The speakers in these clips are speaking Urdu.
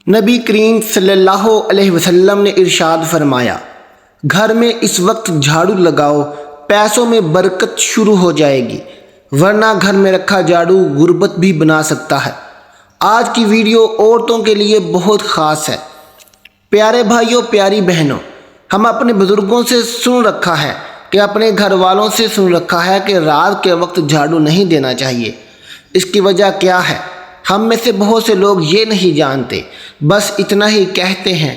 نبی کریم صلی اللہ علیہ وسلم نے ارشاد فرمایا، گھر میں اس وقت جھاڑو لگاؤ، پیسوں میں برکت شروع ہو جائے گی، ورنہ گھر میں رکھا جھاڑو غربت بھی بنا سکتا ہے۔ آج کی ویڈیو عورتوں کے لیے بہت خاص ہے۔ پیارے بھائیوں، پیاری بہنوں، ہم اپنے بزرگوں سے سن رکھا ہے کہ اپنے گھر والوں سے سن رکھا ہے کہ رات کے وقت جھاڑو نہیں دینا چاہیے۔ اس کی وجہ کیا ہے؟ ہم میں سے بہت سے لوگ یہ نہیں جانتے، بس اتنا ہی کہتے ہیں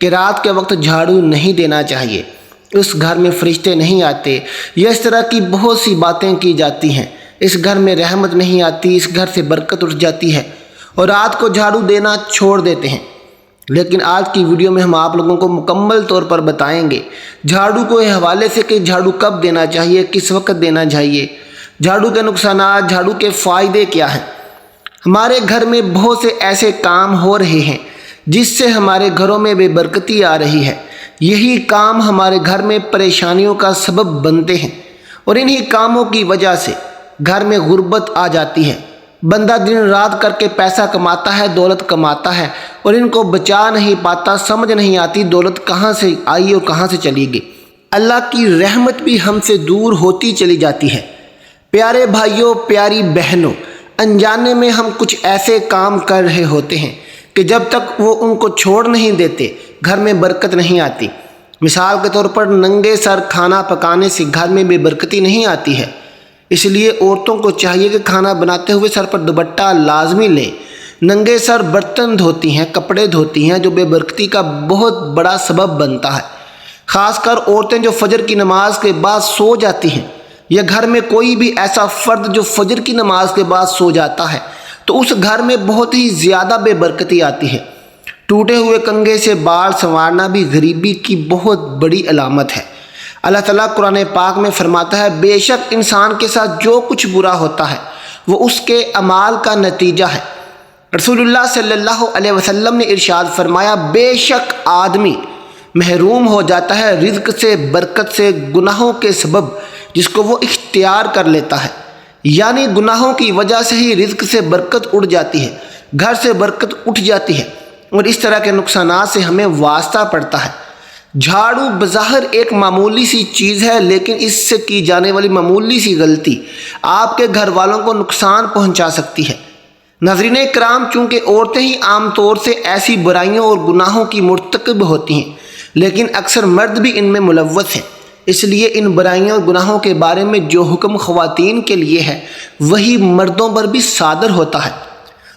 کہ رات کے وقت جھاڑو نہیں دینا چاہیے، اس گھر میں فرشتے نہیں آتے، یا اس طرح کی بہت سی باتیں کی جاتی ہیں۔ اس گھر میں رحمت نہیں آتی، اس گھر سے برکت اٹھ جاتی ہے، اور رات کو جھاڑو دینا چھوڑ دیتے ہیں۔ لیکن آج کی ویڈیو میں ہم آپ لوگوں کو مکمل طور پر بتائیں گے جھاڑو کو حوالے سے کہ جھاڑو کب دینا چاہیے، کس وقت دینا چاہیے، جھاڑو کے نقصانات، جھاڑو کے فائدے کیا ہیں۔ ہمارے گھر میں بہت سے ایسے کام ہو رہے ہیں جس سے ہمارے گھروں میں بے برکتی آ رہی ہے۔ یہی کام ہمارے گھر میں پریشانیوں کا سبب بنتے ہیں، اور انہی کاموں کی وجہ سے گھر میں غربت آ جاتی ہے۔ بندہ دن رات کر کے پیسہ کماتا ہے، دولت کماتا ہے، اور ان کو بچا نہیں پاتا، سمجھ نہیں آتی دولت کہاں سے آئی اور کہاں سے چلی گئی۔ اللہ کی رحمت بھی ہم سے دور ہوتی چلی جاتی ہے۔ پیارے بھائیوں، پیاری بہنوں، انجانے میں ہم کچھ ایسے کام کر رہے ہوتے ہیں کہ جب تک وہ ان کو چھوڑ نہیں دیتے گھر میں برکت نہیں آتی۔ مثال کے طور پر ننگے سر کھانا پکانے سے گھر میں بے برکتی نہیں آتی ہے۔ اس لیے عورتوں کو چاہیے کہ کھانا بناتے ہوئے سر پر دوپٹہ لازمی لیں۔ ننگے سر برتن دھوتی ہیں، کپڑے دھوتی ہیں، جو بے برکتی کا بہت بڑا سبب بنتا ہے۔ خاص کر عورتیں جو فجر کی نماز کے بعد سو جاتی ہیں، یا گھر میں کوئی بھی ایسا فرد جو فجر کی نماز کے بعد سو جاتا ہے، تو اس گھر میں بہت ہی زیادہ بے برکتی آتی ہے۔ ٹوٹے ہوئے کنگھے سے بال سنوارنا بھی غریبی کی بہت بڑی علامت ہے۔ اللہ تعالیٰ قرآن پاک میں فرماتا ہے، بے شک انسان کے ساتھ جو کچھ برا ہوتا ہے وہ اس کے اعمال کا نتیجہ ہے۔ رسول اللہ صلی اللہ علیہ وسلم نے ارشاد فرمایا، بے شک آدمی محروم ہو جاتا ہے رزق سے، برکت سے، گناہوں کے سبب جس کو وہ اختیار کر لیتا ہے۔ یعنی گناہوں کی وجہ سے ہی رزق سے برکت اڑ جاتی ہے، گھر سے برکت اٹھ جاتی ہے، اور اس طرح کے نقصانات سے ہمیں واسطہ پڑتا ہے۔ جھاڑو بظاہر ایک معمولی سی چیز ہے، لیکن اس سے کی جانے والی معمولی سی غلطی آپ کے گھر والوں کو نقصان پہنچا سکتی ہے۔ ناظرین کرام، چونکہ عورتیں ہی عام طور سے ایسی برائیوں اور گناہوں کی مرتکب ہوتی ہیں، لیکن اکثر مرد بھی ان میں ملوث ہیں۔ اس لیے ان برائیوں اور گناہوں کے بارے میں جو حکم خواتین کے لیے ہے وہی مردوں پر بھی صادر ہوتا ہے۔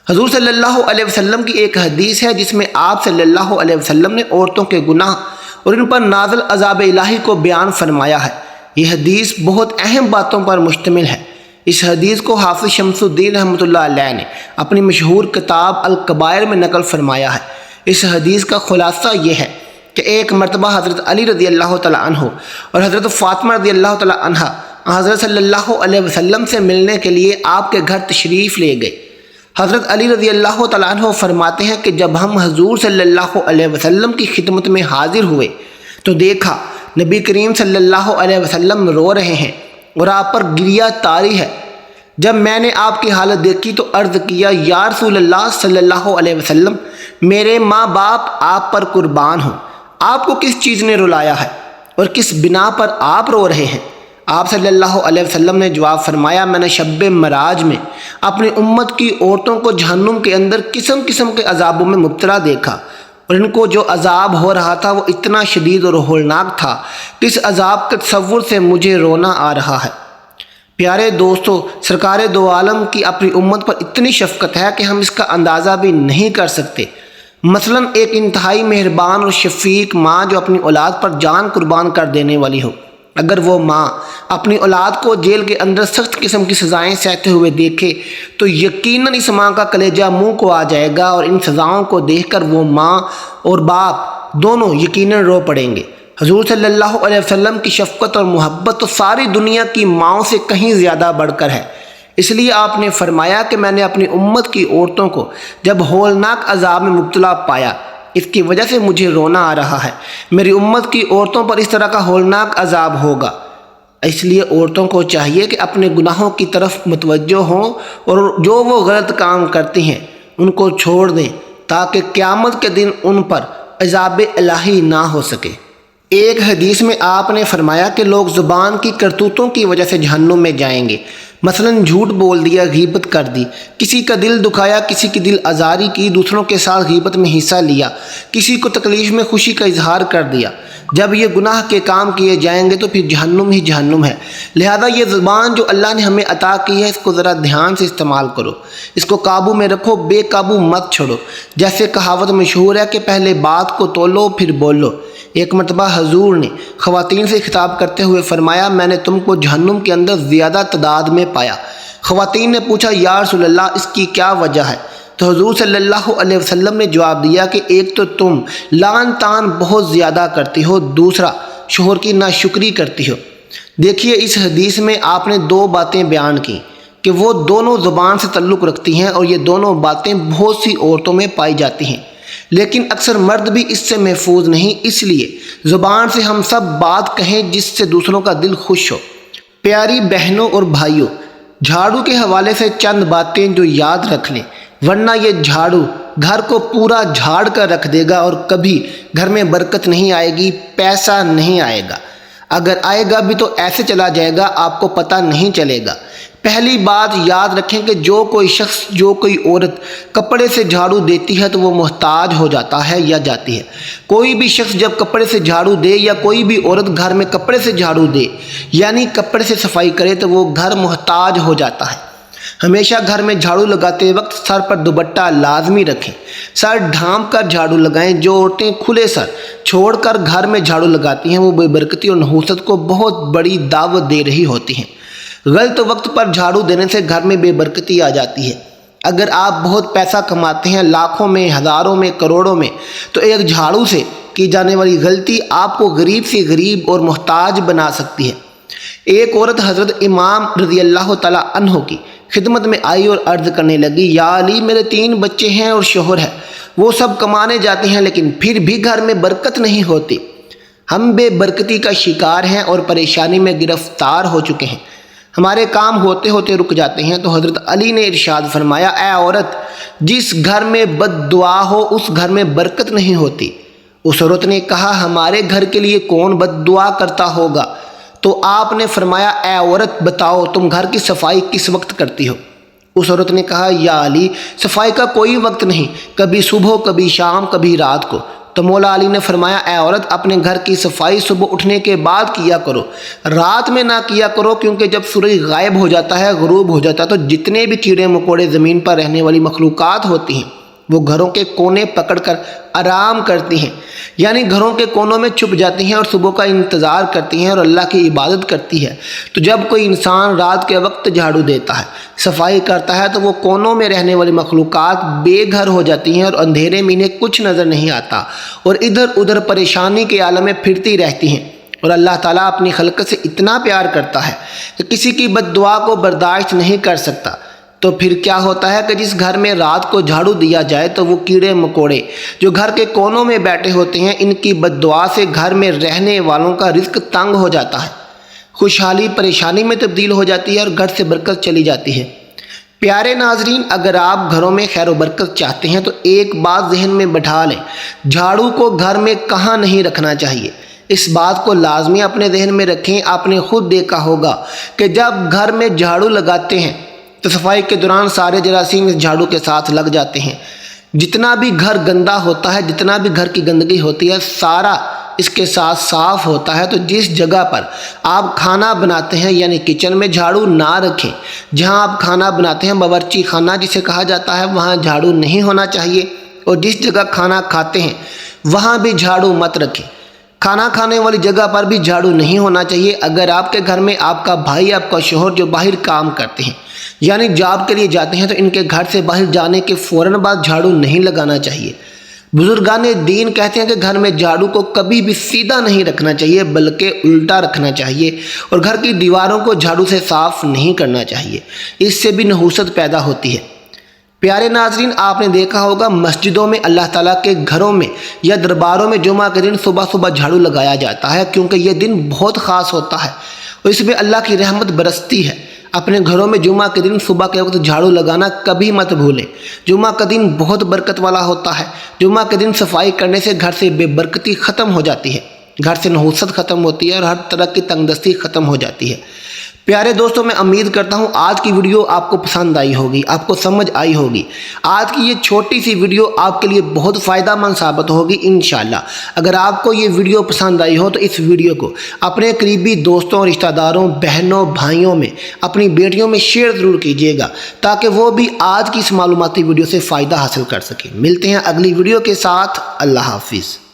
حضور صلی اللہ علیہ وسلم کی ایک حدیث ہے جس میں آپ صلی اللہ علیہ وسلم نے عورتوں کے گناہ اور ان پر نازل عذاب الہی کو بیان فرمایا ہے۔ یہ حدیث بہت اہم باتوں پر مشتمل ہے۔ اس حدیث کو حافظ شمس الدین رحمۃ اللہ علیہ نے اپنی مشہور کتاب الکبائر میں نقل فرمایا ہے۔ اس حدیث کا خلاصہ یہ ہے کہ ایک مرتبہ حضرت علی رضی اللہ تعالیٰ عنہ اور حضرت فاطمہ رضی اللہ تعالیٰ عنہ حضرت صلی اللہ علیہ وسلم سے ملنے کے لیے آپ کے گھر تشریف لے گئے۔ حضرت علی رضی اللہ تعالیٰ عنہ فرماتے ہیں کہ جب ہم حضور صلی اللہ علیہ وسلم کی خدمت میں حاضر ہوئے تو دیکھا نبی کریم صلی اللہ علیہ وسلم رو رہے ہیں اور آپ پر گریہ طاری ہے۔ جب میں نے آپ کی حالت دیکھی تو عرض کیا، یا رسول اللہ صلی اللہ علیہ وسلم، میرے ماں باپ آپ پر قربان ہوں، آپ کو کس چیز نے رلایا ہے اور کس بنا پر آپ رو رہے ہیں؟ آپ صلی اللہ علیہ وسلم نے جواب فرمایا، میں نے شب معراج میں اپنی امت کی عورتوں کو جہنم کے اندر قسم قسم کے عذابوں میں مبتلا دیکھا، اور ان کو جو عذاب ہو رہا تھا وہ اتنا شدید اور ہولناک تھا کہ اس عذاب کے تصور سے مجھے رونا آ رہا ہے۔ پیارے دوستو، سرکار دو عالم کی اپنی امت پر اتنی شفقت ہے کہ ہم اس کا اندازہ بھی نہیں کر سکتے۔ مثلا ایک انتہائی مہربان اور شفیق ماں جو اپنی اولاد پر جان قربان کر دینے والی ہو، اگر وہ ماں اپنی اولاد کو جیل کے اندر سخت قسم کی سزائیں سہتے ہوئے دیکھے تو یقیناً اس ماں کا کلیجہ منہ کو آ جائے گا، اور ان سزاؤں کو دیکھ کر وہ ماں اور باپ دونوں یقیناً رو پڑیں گے۔ حضور صلی اللہ علیہ وسلم کی شفقت اور محبت تو ساری دنیا کی ماؤں سے کہیں زیادہ بڑھ کر ہے۔ اس لیے آپ نے فرمایا کہ میں نے اپنی امت کی عورتوں کو جب ہولناک عذاب میں مبتلا پایا، اس کی وجہ سے مجھے رونا آ رہا ہے۔ میری امت کی عورتوں پر اس طرح کا ہولناک عذاب ہوگا۔ اس لیے عورتوں کو چاہیے کہ اپنے گناہوں کی طرف متوجہ ہوں، اور جو وہ غلط کام کرتی ہیں ان کو چھوڑ دیں، تاکہ قیامت کے دن ان پر عذاب الہی نہ ہو سکے۔ ایک حدیث میں آپ نے فرمایا کہ لوگ زبان کی کرتوتوں کی وجہ سے جہنم میں جائیں گے، مثلا جھوٹ بول دیا، غیبت کر دی، کسی کا دل دکھایا، کسی کی دل آزاری کی، دوسروں کے ساتھ غیبت میں حصہ لیا، کسی کو تکلیف میں خوشی کا اظہار کر دیا۔ جب یہ گناہ کے کام کیے جائیں گے تو پھر جہنم ہی جہنم ہے۔ لہذا یہ زبان جو اللہ نے ہمیں عطا کی ہے، اس کو ذرا دھیان سے استعمال کرو، اس کو قابو میں رکھو، بے قابو مت چھوڑو۔ جیسے کہاوت مشہور ہے کہ پہلے بات کو تولو پھر بولو۔ ایک مرتبہ حضور نے خواتین سے خطاب کرتے ہوئے فرمایا، میں نے تم کو جہنم کے اندر زیادہ تعداد میں پایا۔ خواتین نے پوچھا، یا رسول اللہ اس کی کیا وجہ ہے؟ تو حضور صلی اللہ علیہ وسلم نے جواب دیا کہ ایک تو تم لعن طعن بہت زیادہ کرتی ہو، دوسرا شوہر کی ناشکری کرتی ہو۔ دیکھیے اس حدیث میں آپ نے دو باتیں بیان کی کہ وہ دونوں زبان سے تعلق رکھتی ہیں، اور یہ دونوں باتیں بہت سی عورتوں میں پائی جاتی ہیں، لیکن اکثر مرد بھی اس سے محفوظ نہیں۔ اس لیے زبان سے ہم سب بات کہیں جس سے دوسروں کا دل خوش ہو۔ پیاری بہنوں اور بھائیوں، جھاڑو کے حوالے سے چند باتیں جو یاد رکھ لیں، ورنہ یہ جھاڑو گھر کو پورا جھاڑ کر رکھ دے گا اور کبھی گھر میں برکت نہیں آئے گی، پیسہ نہیں آئے گا۔ اگر آئے گا بھی تو ایسے چلا جائے گا، آپ کو پتہ نہیں چلے گا۔ پہلی بات یاد رکھیں کہ جو کوئی شخص، جو کوئی عورت کپڑے سے جھاڑو دیتی ہے تو وہ محتاج ہو جاتا ہے یا جاتی ہے۔ کوئی بھی شخص جب کپڑے سے جھاڑو دے، یا کوئی بھی عورت گھر میں کپڑے سے جھاڑو دے، یعنی کپڑے سے صفائی کرے، تو وہ گھر محتاج ہو جاتا ہے۔ ہمیشہ گھر میں جھاڑو لگاتے وقت سر پر دوپٹہ لازمی رکھیں، سر ڈھانپ کر جھاڑو لگائیں۔ جو عورتیں کھلے سر چھوڑ کر گھر میں جھاڑو لگاتی ہیں وہ بے برکتی اور نحوست کو بہت بڑی دعوت دے رہی ہوتی ہیں۔ غلط وقت پر جھاڑو دینے سے گھر میں بے برکتی آ جاتی ہے۔ اگر آپ بہت پیسہ کماتے ہیں، لاکھوں میں، ہزاروں میں، کروڑوں میں، تو ایک جھاڑو سے کی جانے والی غلطی آپ کو غریب سے غریب اور محتاج بنا سکتی ہے۔ ایک عورت حضرت امام رضی اللہ تعالیٰ عنہ کی خدمت میں آئی اور عرض کرنے لگی، یا علی میرے 3 بچے ہیں اور شوہر ہے، وہ سب کمانے جاتے ہیں لیکن پھر بھی گھر میں برکت نہیں ہوتی۔ ہم بے برکتی کا شکار ہیں اور پریشانی میں گرفتار ہو چکے ہیں، ہمارے کام ہوتے ہوتے رک جاتے ہیں۔ تو حضرت علی نے ارشاد فرمایا، اے عورت، جس گھر میں بد دعا ہو اس گھر میں برکت نہیں ہوتی۔ اس عورت نے کہا، ہمارے گھر کے لیے کون بد دعا کرتا ہوگا؟ تو آپ نے فرمایا، اے عورت بتاؤ تم گھر کی صفائی کس وقت کرتی ہو؟ اس عورت نے کہا، یا علی صفائی کا کوئی وقت نہیں، کبھی صبح، کبھی شام، کبھی رات کو۔ تو مولا علی نے فرمایا، اے عورت اپنے گھر کی صفائی صبح اٹھنے کے بعد کیا کرو، رات میں نہ کیا کرو، کیونکہ جب سورج غائب ہو جاتا ہے، غروب ہو جاتا ہے، تو جتنے بھی کیڑے مکوڑے زمین پر رہنے والی مخلوقات ہوتی ہیں وہ گھروں کے کونے پکڑ کر آرام کرتی ہیں، یعنی گھروں کے کونوں میں چھپ جاتی ہیں اور صبح کا انتظار کرتی ہیں اور اللہ کی عبادت کرتی ہے۔ تو جب کوئی انسان رات کے وقت جھاڑو دیتا ہے، صفائی کرتا ہے، تو وہ کونوں میں رہنے والی مخلوقات بے گھر ہو جاتی ہیں اور اندھیرے میں انہیں کچھ نظر نہیں آتا اور ادھر ادھر پریشانی کے عالم میں پھرتی رہتی ہیں۔ اور اللہ تعالیٰ اپنی خلقت سے اتنا پیار کرتا ہے کہ کسی کی بد دعا کو برداشت نہیں کر سکتا۔ تو پھر کیا ہوتا ہے کہ جس گھر میں رات کو جھاڑو دیا جائے تو وہ کیڑے مکوڑے جو گھر کے کونوں میں بیٹھے ہوتے ہیں، ان کی بد دعا سے گھر میں رہنے والوں کا رزق تنگ ہو جاتا ہے، خوشحالی پریشانی میں تبدیل ہو جاتی ہے اور گھر سے برکت چلی جاتی ہے۔ پیارے ناظرین، اگر آپ گھروں میں خیر و برکت چاہتے ہیں تو ایک بات ذہن میں بٹھا لیں، جھاڑو کو گھر میں کہاں نہیں رکھنا چاہیے۔ اس بات کو لازمی اپنے ذہن میں رکھیں۔ آپ نے خود دیکھا ہوگا کہ جب گھر میں جھاڑو لگاتے ہیں تو صفائی کے دوران سارے جراثیم اس جھاڑو کے ساتھ لگ جاتے ہیں۔ جتنا بھی گھر گندا ہوتا ہے، جتنا بھی گھر کی گندگی ہوتی ہے، سارا اس کے ساتھ صاف ہوتا ہے۔ تو جس جگہ پر آپ کھانا بناتے ہیں، یعنی کچن میں جھاڑو نہ رکھیں۔ جہاں آپ کھانا بناتے ہیں، باورچی خانہ جسے کہا جاتا ہے، وہاں جھاڑو نہیں ہونا چاہیے، اور جس جگہ کھانا کھاتے ہیں وہاں بھی جھاڑو مت رکھیں۔ کھانا کھانے والی جگہ پر بھی جھاڑو نہیں ہونا چاہیے۔ اگر آپ کے گھر میں آپ کا بھائی، آپ کا شوہر جو باہر کام کرتے ہیں، یعنی جاب کے لیے جاتے ہیں، تو ان کے گھر سے باہر جانے کے فوراً بعد جھاڑو نہیں لگانا چاہیے۔ بزرگان دین کہتے ہیں کہ گھر میں جھاڑو کو کبھی بھی سیدھا نہیں رکھنا چاہیے، بلکہ الٹا رکھنا چاہیے، اور گھر کی دیواروں کو جھاڑو سے صاف نہیں کرنا چاہیے، اس سے بھی نحوست پیدا ہوتی ہے۔ پیارے ناظرین، آپ نے دیکھا ہوگا مسجدوں میں، اللہ تعالیٰ کے گھروں میں یا درباروں میں جمعہ کے دن صبح صبح جھاڑو لگایا جاتا ہے، کیونکہ یہ دن بہت خاص ہوتا ہے اور اس میں اللہ کی رحمت برستی ہے۔ اپنے گھروں میں جمعہ کے دن صبح کے وقت جھاڑو لگانا کبھی مت بھولیں۔ جمعہ کا دن بہت برکت والا ہوتا ہے۔ جمعہ کے دن صفائی کرنے سے گھر سے بے برکتی ختم ہو جاتی ہے، گھر سے نحوست ختم ہوتی ہے اور ہر طرح کی تنگ دستی ختم ہو جاتی ہے۔ پیارے دوستوں، میں امید کرتا ہوں آج کی ویڈیو آپ کو پسند آئی ہوگی، آپ کو سمجھ آئی ہوگی۔ آج کی یہ چھوٹی سی ویڈیو آپ کے لیے بہت فائدہ مند ثابت ہوگی انشاءاللہ۔ اگر آپ کو یہ ویڈیو پسند آئی ہو تو اس ویڈیو کو اپنے قریبی دوستوں، رشتہ داروں، بہنوں، بھائیوں میں، اپنی بیٹیوں میں شیئر ضرور کیجیے گا تاکہ وہ بھی آج کی اس معلوماتی ویڈیو سے فائدہ حاصل کر سکیں۔ ملتے ہیں اگلی ویڈیو کے ساتھ۔ اللہ حافظ۔